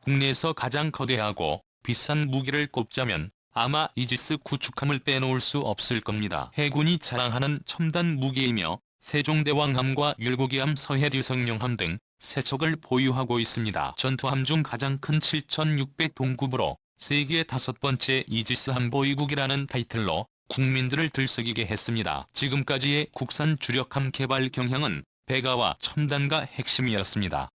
국내에서 가장 거대하고 비싼 무기를 꼽자면 아마 이지스 구축함을 빼놓을 수 없을 겁니다. 해군이 자랑하는 첨단 무기이며 세종대왕함과 율곡이함 서해류성룡함 등 세 척을 보유하고 있습니다. 전투함 중 가장 큰 7,600동급으로 세계 5번째 이지스 함보위국이라는 타이틀로 국민들을 들썩이게 했습니다. 지금까지의 국산 주력함 개발 경향은 배가와 첨단가 핵심이었습니다.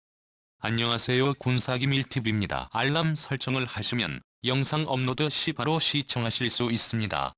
안녕하세요, 군사기밀TV입니다. 알람 설정을 하시면 영상 업로드 시 바로 시청하실 수 있습니다.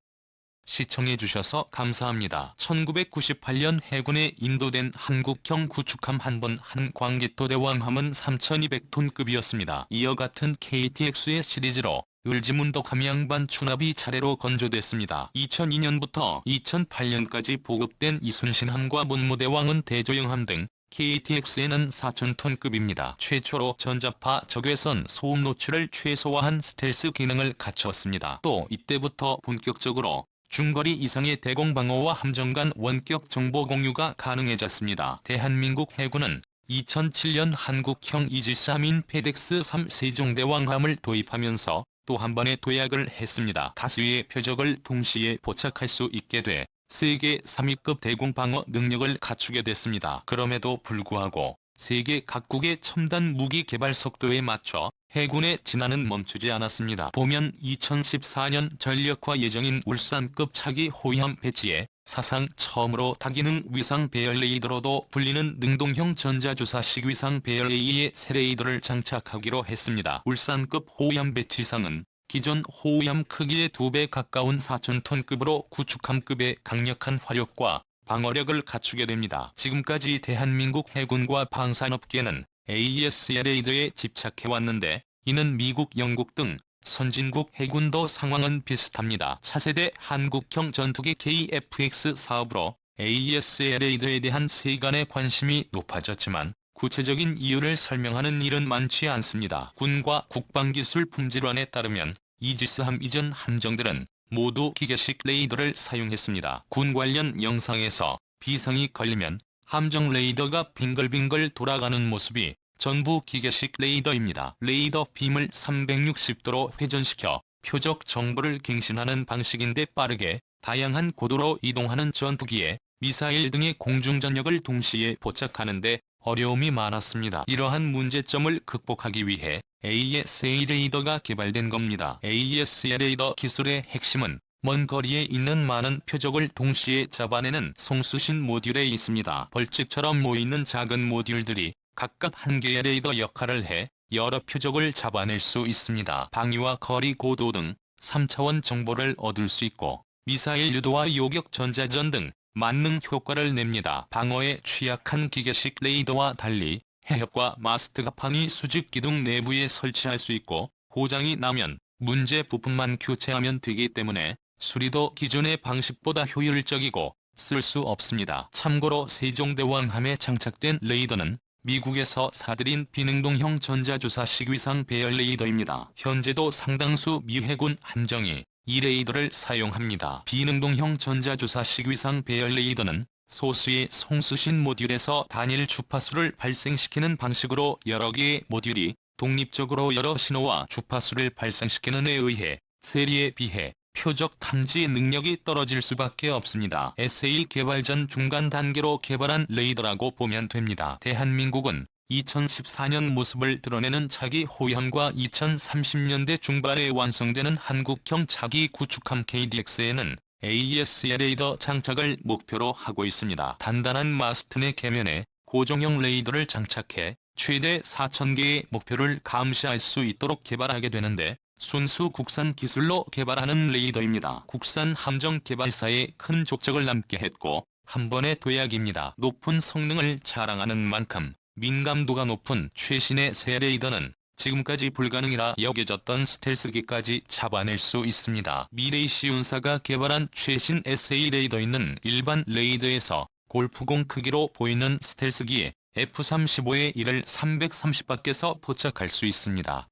시청해주셔서 감사합니다. 1998년 해군에 인도된 한국형 구축함 한번 한 광개토대왕함은 3,200톤급이었습니다. 이어 같은 KTX의 시리즈로 을지문덕 함양반 추납이 차례로 건조됐습니다. 2002년부터 2008년까지 보급된 이순신함과 문무대왕은 대조영함 등 KTX에는 4,000톤급입니다. 최초로 전자파 적외선 소음 노출을 최소화한 스텔스 기능을 갖췄습니다. 또 이때부터 본격적으로 중거리 이상의 대공방어와 함정 간 원격 정보 공유가 가능해졌습니다. 대한민국 해군은 2007년 한국형 이지스 함인 페덱스3 세종대왕함을 도입하면서 또 한 번의 도약을 했습니다. 다수의 표적을 동시에 포착할 수 있게 돼 세계 3위급 대공방어 능력을 갖추게 됐습니다. 그럼에도 불구하고 세계 각국의 첨단 무기 개발 속도에 맞춰 해군의 진화는 멈추지 않았습니다. 보면 2014년 전력화 예정인 울산급 차기 호위함 배치에 사상 처음으로 다기능 위상 배열 레이더로도 불리는 능동형 전자주사식 위상 배열 A의 새 레이더를 장착하기로 했습니다. 울산급 호위함 배치상은 기존 호위함 크기의 2배 가까운 4,000톤급으로 구축함급의 강력한 화력과 방어력을 갖추게 됩니다. 지금까지 대한민국 해군과 방산업계는 AES 레이더에 집착해왔는데 이는 미국, 영국 등 선진국 해군도 상황은 비슷합니다. 차세대 한국형 전투기 KF-X 사업으로 AES 레이더에 대한 세간의 관심이 높아졌지만 구체적인 이유를 설명하는 일은 많지 않습니다. 군과 국방기술 품질원에 따르면 이지스함 이전 함정들은 모두 기계식 레이더를 사용했습니다. 군 관련 영상에서 비상이 걸리면 함정 레이더가 빙글빙글 돌아가는 모습이 전부 기계식 레이더입니다. 레이더 빔을 360도로 회전시켜 표적 정보를 갱신하는 방식인데 빠르게 다양한 고도로 이동하는 전투기에 미사일 등의 공중전력을 동시에 포착하는데 어려움이 많았습니다. 이러한 문제점을 극복하기 위해 AES 레이더가 개발된 겁니다. AES 레이더 기술의 핵심은 먼 거리에 있는 많은 표적을 동시에 잡아내는 송수신 모듈에 있습니다. 벌집처럼 모이는 작은 모듈들이 각각 한 개의 레이더 역할을 해 여러 표적을 잡아낼 수 있습니다. 방위와 거리 고도 등 3차원 정보를 얻을 수 있고 미사일 유도와 요격 전자전 등 만능 효과를 냅니다. 방어에 취약한 기계식 레이더와 달리 해협과 마스트 가판위 수직 기둥 내부에 설치할 수 있고 고장이 나면 문제 부품만 교체하면 되기 때문에 수리도 기존의 방식보다 효율적이고 쓸 수 없습니다. 참고로 세종대왕함에 장착된 레이더는 미국에서 사들인 비능동형 전자주사식 위상 배열 레이더입니다. 현재도 상당수 미 해군 함정이 이 레이더를 사용합니다. 비능동형 전자주사식 위상 배열 레이더는 소수의 송수신 모듈에서 단일 주파수를 발생시키는 방식으로 여러 개의 모듈이 독립적으로 여러 신호와 주파수를 발생시키는 데 의해 세리에 비해 표적 탐지 능력이 떨어질 수밖에 없습니다. SA 개발 전 중간 단계로 개발한 레이더라고 보면 됩니다. 대한민국은 2014년 모습을 드러내는 차기 호위함과 2030년대 중반에 완성되는 한국형 차기 구축함 KDX에는 AES 레이더 장착을 목표로 하고 있습니다. 단단한 마스트 내 계면에 고정형 레이더를 장착해 최대 4,000개의 목표를 감시할 수 있도록 개발하게 되는데 순수 국산 기술로 개발하는 레이더입니다. 국산 함정 개발사에 큰 족적을 남게 했고 한 번의 도약입니다. 높은 성능을 자랑하는 만큼 민감도가 높은 최신의 새 레이더는 지금까지 불가능이라 여겨졌던 스텔스기까지 잡아낼 수 있습니다. 미레이시운사가 개발한 최신 SA 레이더는 일반 레이더에서 골프공 크기로 보이는 스텔스기에 F-35의 1을 330밖에서 포착할 수 있습니다.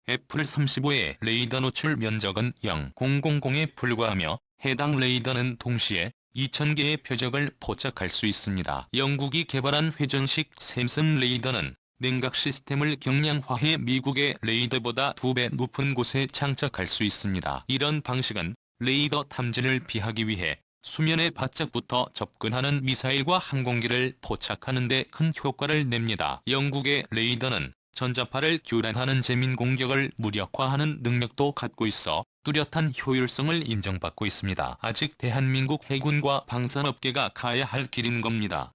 F-35의 레이더 노출 면적은 0,000에 불과하며 해당 레이더는 동시에 2,000개의 표적을 포착할 수 있습니다. 영국이 개발한 회전식 샘슨 레이더는 냉각 시스템을 경량화해 미국의 레이더보다 2배 높은 곳에 장착할 수 있습니다. 이런 방식은 레이더 탐지를 피하기 위해 수면에 바짝붙어 접근하는 미사일과 항공기를 포착하는 데 큰 효과를 냅니다. 영국의 레이더는 전자파를 교란하는 재민 공격을 무력화하는 능력도 갖고 있어 뚜렷한 효율성을 인정받고 있습니다. 아직 대한민국 해군과 방산업계가 가야 할 길인 겁니다.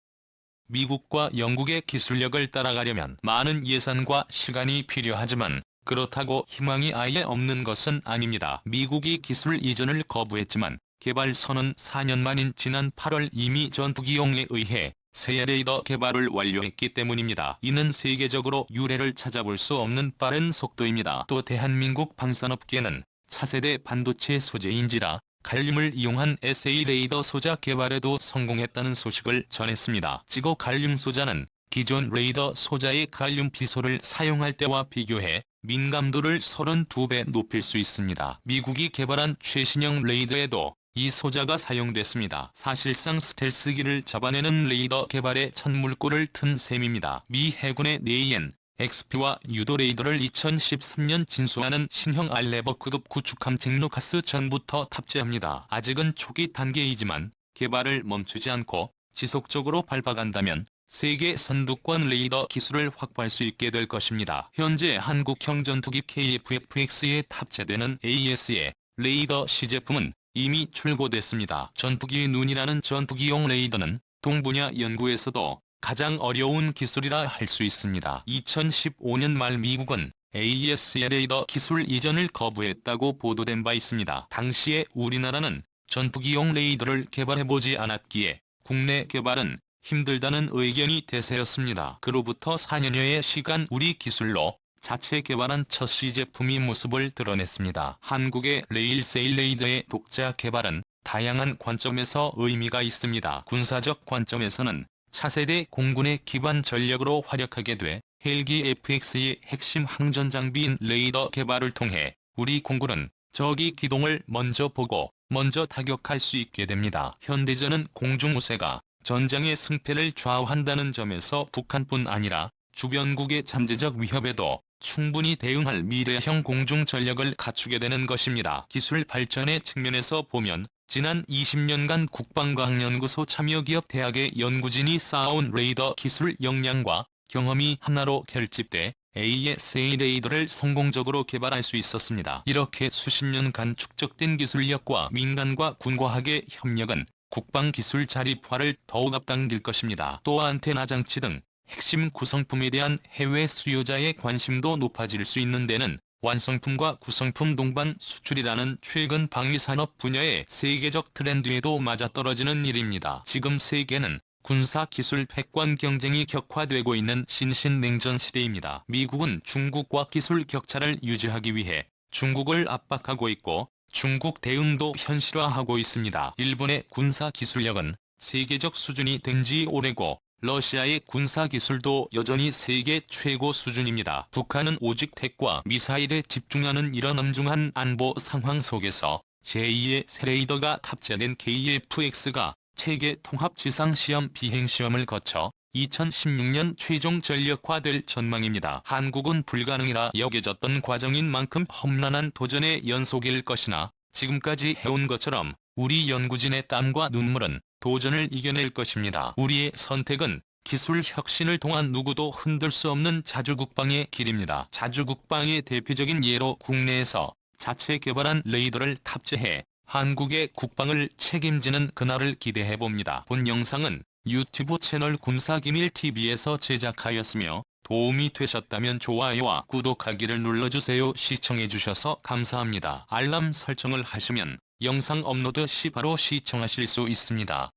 미국과 영국의 기술력을 따라가려면 많은 예산과 시간이 필요하지만 그렇다고 희망이 아예 없는 것은 아닙니다. 미국이 기술 이전을 거부했지만 개발 선언 4년 만인 지난 8월 이미 전투기용에 의해 새 레이더 개발을 완료했기 때문입니다. 이는 세계적으로 유례를 찾아볼 수 없는 빠른 속도입니다. 또 대한민국 방산업계는 차세대 반도체 소재인지라 갈륨을 이용한 SA 레이더 소자 개발에도 성공했다는 소식을 전했습니다. 지고 갈륨 소자는 기존 레이더 소자의 갈륨 비소를 사용할 때와 비교해 민감도를 32배 높일 수 있습니다. 미국이 개발한 최신형 레이더에도 이 소자가 사용됐습니다. 사실상 스텔스기를 잡아내는 레이더 개발에 첫 물꼬를 튼 셈입니다. 미 해군의 네이엔 XP와 유도 레이더를 2013년 진수하는 신형 알레버급급 구축함 잭로카스 전부터 탑재합니다. 아직은 초기 단계이지만 개발을 멈추지 않고 지속적으로 밟아간다면 세계 선두권 레이더 기술을 확보할 수 있게 될 것입니다. 현재 한국형 전투기 KF-FX에 탑재되는 AS의 레이더 시제품은 이미 출고됐습니다. 전투기의 눈이라는 전투기용 레이더는 동분야 연구에서도 가장 어려운 기술이라 할 수 있습니다. 2015년 말 미국은 AS의 레이더 기술 이전을 거부했다고 보도된 바 있습니다. 당시에 우리나라는 전투기용 레이더를 개발해보지 않았기에 국내 개발은 힘들다는 의견이 대세였습니다. 그로부터 4년여의 시간 우리 기술로 자체 개발한 첫 시제품이 모습을 드러냈습니다. 한국의 레일세일 레이더의 독자 개발은 다양한 관점에서 의미가 있습니다. 군사적 관점에서는 차세대 공군의 기반 전력으로 활약하게 돼 헬기 FX의 핵심 항전 장비인 레이더 개발을 통해 우리 공군은 적이 기동을 먼저 보고 먼저 타격할 수 있게 됩니다. 현대전은 공중우세가 전장의 승패를 좌우한다는 점에서 북한뿐 아니라 주변국의 잠재적 위협에도 충분히 대응할 미래형 공중 전력을 갖추게 되는 것입니다. 기술 발전의 측면에서 보면 지난 20년간 국방과학연구소 참여기업 대학의 연구진이 쌓아온 레이더 기술 역량과 경험이 하나로 결집돼 ASA 레이더를 성공적으로 개발할 수 있었습니다. 이렇게 수십 년간 축적된 기술력과 민간과 군과학의 협력은 국방기술 자립화를 더욱 앞당길 것입니다. 또 안테나 장치 등 핵심 구성품에 대한 해외 수요자의 관심도 높아질 수 있는 데는 완성품과 구성품 동반 수출이라는 최근 방위산업 분야의 세계적 트렌드에도 맞아떨어지는 일입니다. 지금 세계는 군사기술 패권 경쟁이 격화되고 있는 신신냉전 시대입니다. 미국은 중국과 기술 격차를 유지하기 위해 중국을 압박하고 있고 중국 대응도 현실화하고 있습니다. 일본의 군사기술력은 세계적 수준이 된 지 오래고 러시아의 군사기술도 여전히 세계 최고 수준입니다. 북한은 오직 핵과 미사일에 집중하는 이런 엄중한 안보 상황 속에서 제2의 새 레이더가 탑재된 KF-X가 체계 통합 지상시험 비행시험을 거쳐 2016년 최종 전력화될 전망입니다. 한국은 불가능이라 여겨졌던 과정인 만큼 험난한 도전의 연속일 것이나 지금까지 해온 것처럼 우리 연구진의 땀과 눈물은 도전을 이겨낼 것입니다. 우리의 선택은 기술 혁신을 통한 누구도 흔들 수 없는 자주국방의 길입니다. 자주국방의 대표적인 예로 국내에서 자체 개발한 레이더를 탑재해 한국의 국방을 책임지는 그날을 기대해봅니다. 본 영상은 유튜브 채널 군사기밀TV에서 제작하였으며 도움이 되셨다면 좋아요와 구독하기를 눌러주세요. 시청해주셔서 감사합니다. 알람 설정을 하시면 영상 업로드 시 바로 시청하실 수 있습니다.